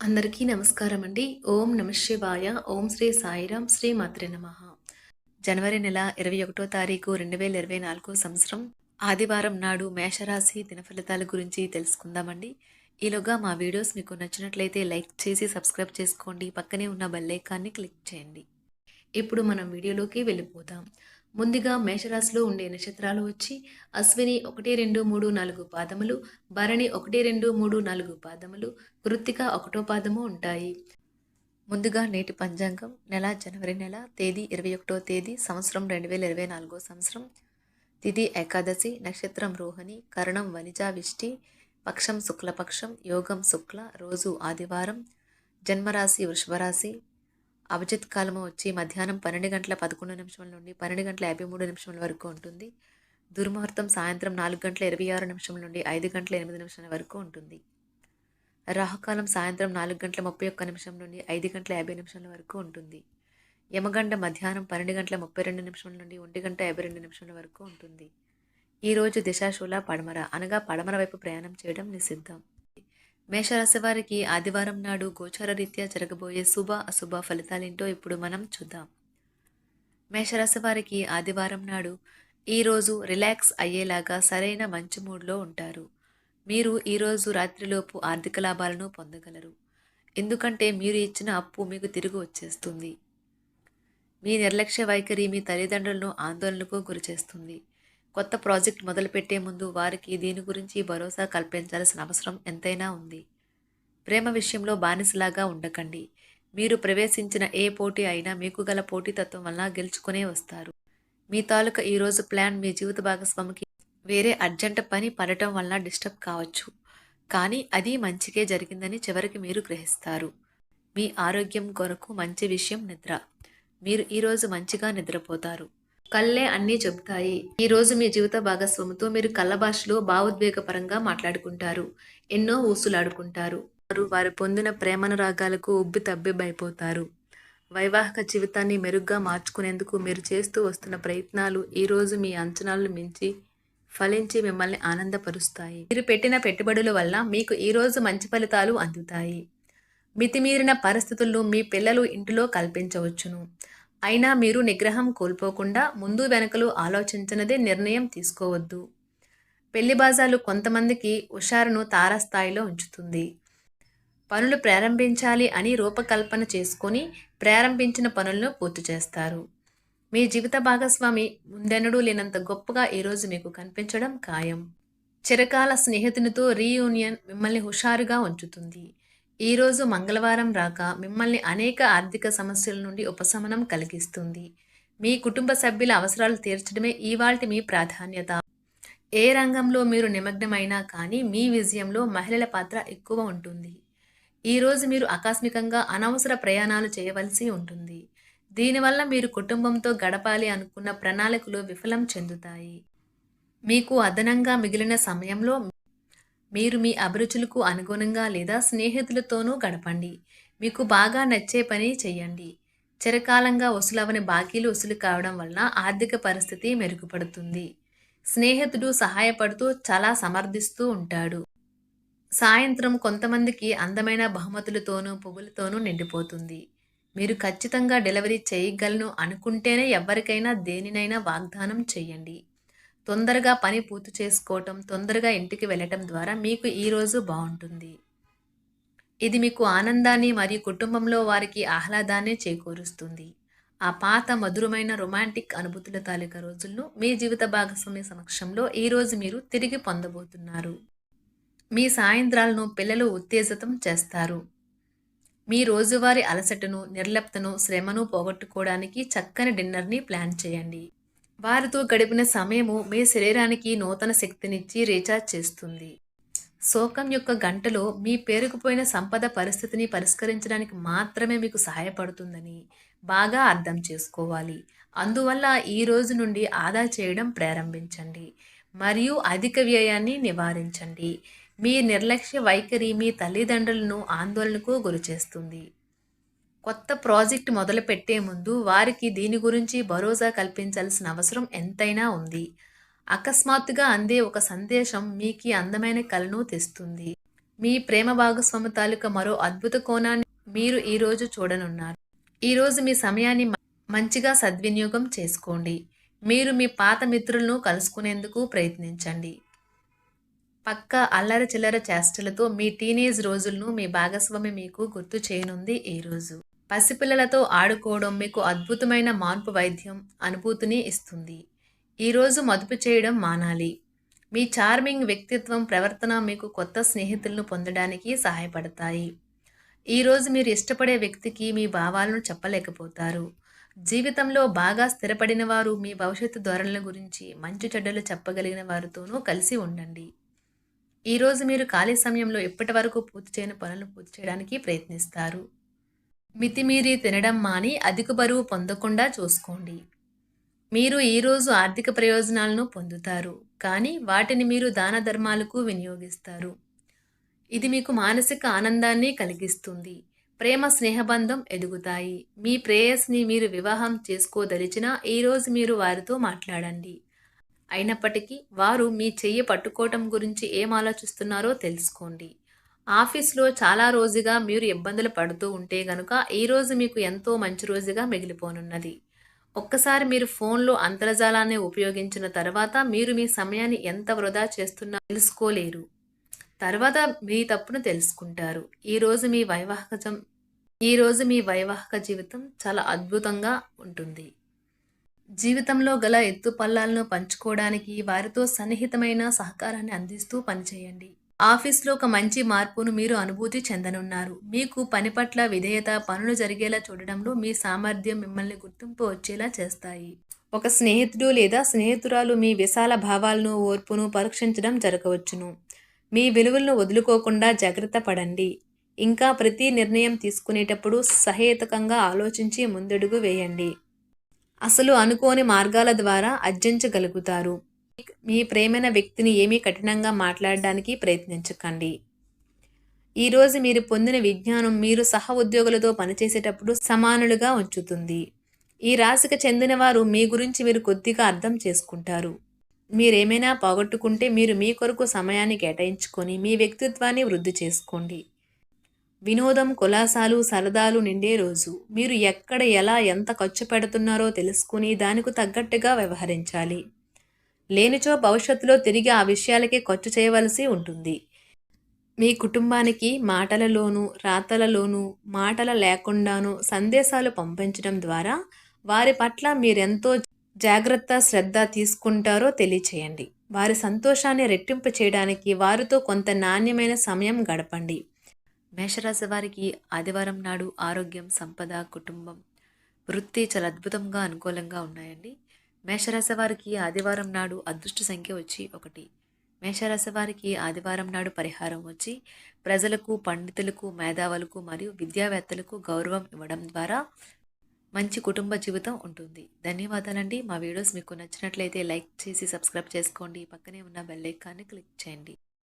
అందరికీ నమస్కారం అండి. ఓం నమః శివాయ. ఓం శ్రీ సాయిరాం. శ్రీ మాత్రే నమః. జనవరి నెల 21 తారీఖు 2024 సంవత్సరం ఆదివారం నాడు మేషరాశి దినఫలితాల గురించి తెలుసుకుందామండి. ఈలోగా మా వీడియోస్ మీకు నచ్చినట్లయితే లైక్ చేసి సబ్స్క్రైబ్ చేసుకోండి. పక్కనే ఉన్న బెల్ ఐకాన్ని క్లిక్ చేయండి. ఇప్పుడు మనం వీడియోలోకి వెళ్ళిపోదాం. ముందుగా మేషరాశిలో ఉండే నక్షత్రాలు వచ్చి అశ్విని 1, 2, 3, 4 పాదములు, భరణి 1, 2, 3, 4 పాదములు, కృత్తిక 1వ పాదము ఉంటాయి. ముందుగా నేటి పంచాంగం నెల జనవరి నెల తేదీ 21వ తేదీ సంవత్సరం 2024 సంవత్సరం తిథి ఏకాదశి నక్షత్రం రోహిణి కరణం వనిజా విష్టి పక్షం శుక్లపక్షం యోగం శుక్ల రోజు ఆదివారం జన్మరాశి వృషభరాశి అభిజిత్ కాలము వచ్చి మధ్యాహ్నం 12 గంటల 11 నిమిషముల నుండి 12 గంటల 53 నిమిషముల వరకు ఉంటుంది. దుర్ముహూర్తం సాయంత్రం 4 గంటల 26 నిమిషముల నుండి 5 గంటల 8 నిమిషాల వరకు ఉంటుంది. రాహుకాలం సాయంత్రం 4 గంటల 31 నిమిషం నుండి 5 గంటల 50 నిమిషాల వరకు ఉంటుంది. యమగండ మధ్యాహ్నం 12 గంటల 32 నిమిషముల నుండి 1 గంట 52 నిమిషాల వరకు ఉంటుంది. ఈరోజు దిశాశూల పడమర అనగా పడమర వైపు ప్రయాణం చేయడం నిషిద్ధం. మేషరాశి వారికి ఆదివారం నాడు గోచార రీత్యా జరగబోయే శుభ అశుభ ఫలితాలేంటో ఇప్పుడు మనం చూద్దాం. మేషరాశి వారికి ఆదివారం నాడు ఈరోజు రిలాక్స్ అయ్యేలాగా సరైన మంచి మూడ్లో ఉంటారు. మీరు ఈరోజు రాత్రిలోపు ఆర్థిక లాభాలను పొందగలరు. ఎందుకంటే మీరు ఇచ్చిన అప్పు మీకు తిరిగి వచ్చేస్తుంది. మీ నిర్లక్ష్య వైఖరి మీ తల్లిదండ్రులను ఆందోళనకు గురిచేస్తుంది. కొత్త ప్రాజెక్ట్ మొదలుపెట్టే ముందు వారికి దీని గురించి భరోసా కల్పించాల్సిన అవసరం ఎంతైనా ఉంది. ప్రేమ విషయంలో బానిసలాగా ఉండకండి. మీరు ప్రవేశించిన ఏ పోటీ అయినా మీకు గల పోటీతత్వం వల్ల గెలుచుకునే వస్తారు. మీ తాలూకా ఈరోజు ప్లాన్ మీ జీవిత భాగస్వామికి వేరే అర్జెంట్ పని పడటం వల్ల డిస్టర్బ్ కావచ్చు. కానీ అది మంచికే జరిగిందని చివరికి మీరు గ్రహిస్తారు. మీ ఆరోగ్యం కొరకు మంచి విషయం నిద్ర. మీరు ఈరోజు మంచిగా నిద్రపోతారు. కళ్ళే అన్నీ చెబుతాయి. ఈరోజు మీ జీవిత భాగస్వామితో మీరు కళ్ళ భాషలో భావోద్వేగపరంగా మాట్లాడుకుంటారు. ఎన్నో ఊసులాడుకుంటారు. వారు పొందిన ప్రేమనురాగాలకు ఉబ్బి తబ్బిబ్బైపోతారు. వైవాహిక జీవితాన్ని మెరుగ్గా మార్చుకునేందుకు మీరు చేస్తూ వస్తున్న ప్రయత్నాలు ఈరోజు మీ అంచనాలను మించి ఫలించి మిమ్మల్ని ఆనందపరుస్తాయి. మీరు పెట్టిన పెట్టుబడుల వల్ల మీకు ఈరోజు మంచి ఫలితాలు అందుతాయి. మితిమీరిన పరిస్థితుల్లో మీ పిల్లలు ఇంటిలో కల్పించవచ్చును. అయినా మీరు నిగ్రహం కోల్పోకుండా ముందు వెనకలు ఆలోచించినదే నిర్ణయం తీసుకోవద్దు. పెళ్లి బాజాలు కొంతమందికి హుషారును తారాస్థాయిలో ఉంచుతుంది. పనులు ప్రారంభించాలి అని రూపకల్పన చేసుకొని ప్రారంభించిన పనులను పూర్తి చేస్తారు. మీ జీవిత భాగస్వామి ముందెన్నడూ లేనంత గొప్పగా ఈరోజు మీకు కనిపించడం ఖాయం. చిరకాల స్నేహితునితో రీయూనియన్ మిమ్మల్ని హుషారుగా ఉంచుతుంది. ఈరోజు మంగళవారం రాక మిమ్మల్ని అనేక ఆర్థిక సమస్యల నుండి ఉపశమనం కలిగిస్తుంది. మీ కుటుంబ సభ్యుల అవసరాలు తీర్చడమే ఇవాల్టి మీ ప్రాధాన్యత. ఏ రంగంలో మీరు నిమగ్నమైనా కానీ మీ విజయంలో మహిళల పాత్ర ఎక్కువ ఉంటుంది. ఈరోజు మీరు ఆకస్మికంగా అనవసర ప్రయాణాలు చేయవలసి ఉంటుంది. దీనివల్ల మీరు కుటుంబంతో గడపాలి అనుకున్న ప్రణాళికలు విఫలం చెందుతాయి. మీకు అదనంగా మిగిలిన సమయంలో మీరు మీ అభిరుచులకు అనుగుణంగా లేదా స్నేహితులతోనూ గడపండి. మీకు బాగా నచ్చే పని చేయండి. చిరకాలంగా వసూలవని బాకీలు వసూలు కావడం వలన ఆర్థిక పరిస్థితి మెరుగుపడుతుంది. స్నేహితుడు సహాయపడుతూ చాలా సమర్థిస్తూ ఉంటాడు. సాయంత్రం కొంతమందికి అందమైన బహుమతులతోనూ పువ్వులతోనూ నిండిపోతుంది. మీరు ఖచ్చితంగా డెలివరీ చేయగలను అనుకుంటేనే ఎవరికైనా దేనినైనా వాగ్దానం చేయండి. తొందరగా పని పూర్తి చేసుకోవటం, తొందరగా ఇంటికి వెళ్ళటం ద్వారా మీకు ఈరోజు బాగుంటుంది. ఇది మీకు ఆనందాన్ని మరియు కుటుంబంలో వారికి ఆహ్లాదాన్ని చేకూరుస్తుంది. ఆ పాత మధురమైన రొమాంటిక్ అనుభూతుల తాలూకా రోజులను మీ జీవిత భాగస్వామి సమక్షంలో ఈరోజు మీరు తిరిగి పొందబోతున్నారు. మీ సాయంత్రాలను పిల్లలు ఉత్తేజితం చేస్తారు. మీ రోజువారీ అలసటను, నిర్లిప్తను, శ్రమను పోగొట్టుకోవడానికి చక్కని డిన్నర్ని ప్లాన్ చేయండి. వారితో గడిపిన సమయము మీ శరీరానికి నూతన శక్తినిచ్చి రీఛార్జ్ చేస్తుంది. శోకం యొక్క గంటలో మీ పేరుకుపోయిన సంపద పరిస్థితిని పరిష్కరించడానికి మాత్రమే మీకు సహాయపడుతుందని బాగా అర్థం చేసుకోవాలి. అందువల్ల ఈ రోజు నుండి ఆదా చేయడం ప్రారంభించండి మరియు అధిక వ్యయాన్ని నివారించండి. మీ నిర్లక్ష్య వైఖరి మీ తల్లిదండ్రులను ఆందోళనకు గురిచేస్తుంది. కొత్త ప్రాజెక్ట్ మొదలుపెట్టే ముందు వారికి దీని గురించి భరోసా కల్పించాల్సిన అవసరం ఎంతైనా ఉంది. అకస్మాత్తుగా అందే ఒక సందేశం మీకు అందమైన కలను తెస్తుంది. మీ ప్రేమ భాగస్వామి తాలూకా మరో అద్భుత కోణాన్ని మీరు ఈరోజు చూడనున్నారు. ఈరోజు మీ సమయాన్ని మంచిగా సద్వినియోగం చేసుకోండి. మీరు మీ పాత మిత్రులను కలుసుకునేందుకు ప్రయత్నించండి. పక్కా అల్లరి చిల్లర చేష్టలతో మీ టీనేజ్ రోజులను మీ భాగస్వామి మీకు గుర్తు చేయనుంది ఈరోజు. పసిపిల్లలతో ఆడుకోవడం మీకు అద్భుతమైన మార్పు వైద్యం అనుభూతిని ఇస్తుంది. ఈరోజు మదుపు చేయడం మానాలి. మీ చార్మింగ్ వ్యక్తిత్వం ప్రవర్తన మీకు కొత్త స్నేహితులను పొందడానికి సహాయపడతాయి. ఈరోజు మీరు ఇష్టపడే వ్యక్తికి మీ భావాలను చెప్పలేకపోతారు. జీవితంలో బాగా స్థిరపడిన వారు మీ భవిష్యత్తు ధోరణుల గురించి మంచి చెడ్డలు చెప్పగలిగిన వారితోనూ కలిసి ఉండండి. ఈరోజు మీరు ఖాళీ సమయంలో ఇప్పటి వరకు పూర్తి చేయని పనులను పూర్తి చేయడానికి ప్రయత్నిస్తారు. మితిమీరి తినడం మాని అధిక బరువు పొందకుండా చూసుకోండి. మీరు ఈరోజు ఆర్థిక ప్రయోజనాలను పొందుతారు, కానీ వాటిని మీరు దాన ధర్మాలకు వినియోగిస్తారు. ఇది మీకు మానసిక ఆనందాన్ని కలిగిస్తుంది. ప్రేమ స్నేహబంధం ఎదుగుతాయి. మీ ప్రేయస్ని మీరు వివాహం చేసుకోదలిచినా ఈరోజు మీరు వారితో మాట్లాడండి. అయినప్పటికీ వారు మీ చెయ్యి పట్టుకోవటం గురించి ఏం ఆలోచిస్తున్నారో తెలుసుకోండి. ఆఫీస్లో చాలా రోజుగా మీరు ఇబ్బందులు పడుతూ ఉంటే గనుక ఈరోజు మీకు ఎంతో మంచి రోజుగా మిగిలిపోనున్నది. ఒక్కసారి మీరు ఫోన్లో అంతర్జాలాన్ని ఉపయోగించిన తర్వాత మీరు మీ సమయాన్ని ఎంత వృధా చేస్తున్నా తెలుసుకోలేరు. తర్వాత మీ తప్పును తెలుసుకుంటారు. ఈరోజు మీ వైవాహిక జీవితం చాలా అద్భుతంగా ఉంటుంది. జీవితంలో గల ఎత్తుపల్లాలను పంచుకోవడానికి వారితో సన్నిహితమైన సహకారాన్ని అందిస్తూ పనిచేయండి. ఆఫీస్లో ఒక మంచి మార్పును మీరు అనుభూతి చెందనున్నారు. మీకు పని పట్ల విధేయత, పనులు జరిగేలా చూడడంలో మీ సామర్థ్యం మిమ్మల్ని గుర్తింపు వచ్చేలా చేస్తాయి. ఒక స్నేహితుడు లేదా స్నేహితురాలు మీ విశాల భావాలను, ఓర్పును పరీక్షించడం జరగవచ్చును. మీ విలువలను వదులుకోకుండా జాగ్రత్త పడండి. ఇంకా ప్రతి నిర్ణయం తీసుకునేటప్పుడు సహేతుకంగా ఆలోచించి ముందడుగు వేయండి. అసలు అనుకోని మార్గాల ద్వారా అర్జించగలుగుతారు. మీ ప్రేమైన వ్యక్తిని ఏమీ కఠినంగా మాట్లాడడానికి ప్రయత్నించకండి. ఈరోజు మీరు పొందిన విజ్ఞానం మీరు సహ ఉద్యోగులతో పనిచేసేటప్పుడు సమానులుగా ఉంచుతుంది. ఈ రాశికి చెందిన వారు మీ గురించి మీరు కొద్దిగా అర్థం చేసుకుంటారు. మీరేమైనా పోగొట్టుకుంటే మీరు మీ కొరకు సమయాన్ని కేటాయించుకొని మీ వ్యక్తిత్వాన్ని వృద్ధి చేసుకోండి. వినోదం, కులాసాలు, సరదాలు నిండే రోజు. మీరు ఎక్కడ, ఎలా, ఎంత ఖర్చు పెడుతున్నారో తెలుసుకుని దానికి తగ్గట్టుగా వ్యవహరించాలి. లేనిచో భవిష్యత్తులో తిరిగి ఆ విషయాలకే ఖర్చు చేయవలసి ఉంటుంది. మీ కుటుంబానికి మాటలలోనూ, రాతలలోనూ, మాటల లేకుండానూ సందేశాలు పంపించడం ద్వారా వారి పట్ల మీరెంతో జాగ్రత్త, శ్రద్ధ తీసుకుంటారో తెలియచేయండి. వారి సంతోషాన్ని రెట్టింపు చేయడానికి వారితో కొంత నాణ్యమైన సమయం గడపండి. మేషరాశి వారికి ఆదివారం నాడు ఆరోగ్యం, సంపద, కుటుంబం, వృత్తి చాలా అద్భుతంగా అనుకూలంగా ఉన్నాయండి. మేషరాశి వారికి ఆదివారం నాడు అదృష్ట సంఖ్య వచ్చి 1. మేషరాశి వారికి ఆదివారం నాడు పరిహారం వచ్చి ప్రజలకు, పండితులకు, మేధావులకు మరియు విద్యావేత్తలకు గౌరవం ఇవ్వడం ద్వారా మంచి కుటుంబ జీవితం ఉంటుంది. ధన్యవాదాలండి. మా వీడియోస్ మీకు నచ్చినట్లయితే లైక్ చేసి సబ్స్క్రైబ్ చేసుకోండి. పక్కనే ఉన్న బెల్ ఐకాన్ని క్లిక్ చేయండి.